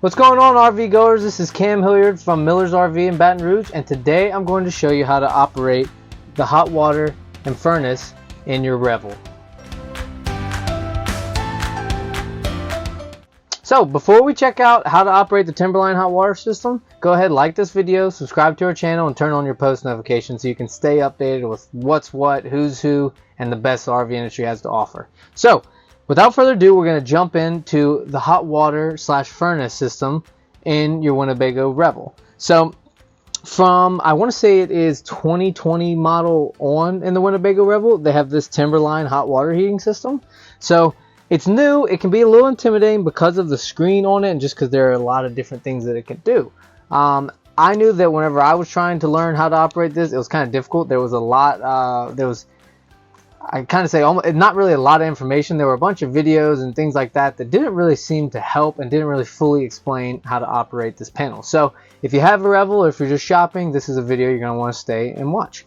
What's going on, RV goers? This is Cam Hilliard from Miller's RV in Baton Rouge, and today I'm going to show you how to operate the hot water and furnace in your Revel. So before we check out how to operate the Timberline hot water system, go ahead, like this video, subscribe to our channel, and turn on your post notifications so you can stay updated with what's what, who's who, and the best the RV industry has to offer. So without further ado, we're going to jump into the hot water / furnace system in your Winnebago Revel. So from, I want to say it is 2020 model on in the Winnebago Revel, they have this Timberline hot water heating system. So it's new. It can be a little intimidating because of the screen on it and just because there are a lot of different things that it can do. I knew that whenever I was trying to learn how to operate this, it was kind of difficult. There was a lot, I kind of say almost, not really a lot of information. There were a bunch of videos and things like that that didn't really seem to help and didn't really fully explain how to operate this panel. So if you have a Revel or if you're just shopping, this is a video you're going to want to stay and watch.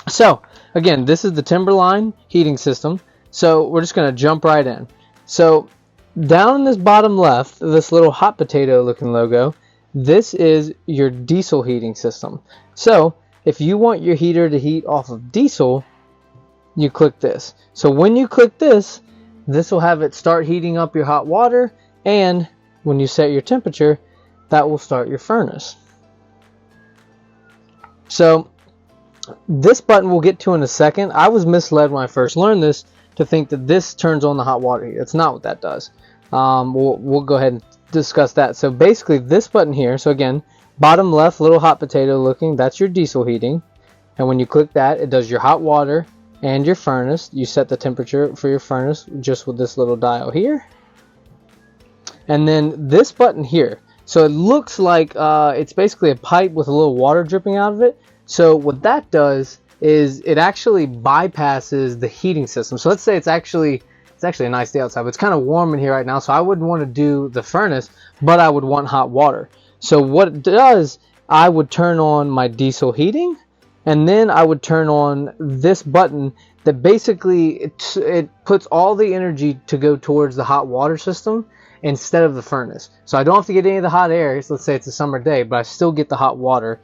So again, this is the Timberline heating system. So we're just going to jump right in. So down in this bottom left, this little hot potato looking logo, this is your diesel heating system. So if you want your heater to heat off of diesel, you click this. So when you click this, this will have it start heating up your hot water, and when you set your temperature, that will start your furnace. So this button we'll get to in a second. I was misled when I first learned this to think that this turns on the hot water heater. That's not what that does. We'll go ahead and discuss that. So basically this button here, so again, bottom left, little hot potato looking, that's your diesel heating. And when you click that, it does your hot water and your furnace. You set the temperature for your furnace just with this little dial here. And then this button here, so it looks like it's basically a pipe with a little water dripping out of it. So what that does is it actually bypasses the heating system. So let's say it's actually a nice day outside, but it's kind of warm in here right now, so I wouldn't want to do the furnace, but I would want hot water. So what it does, I would turn on my diesel heating, and then I would turn on this button that basically it puts all the energy to go towards the hot water system instead of the furnace. So I don't have to get any of the hot air. So let's say it's a summer day, but I still get the hot water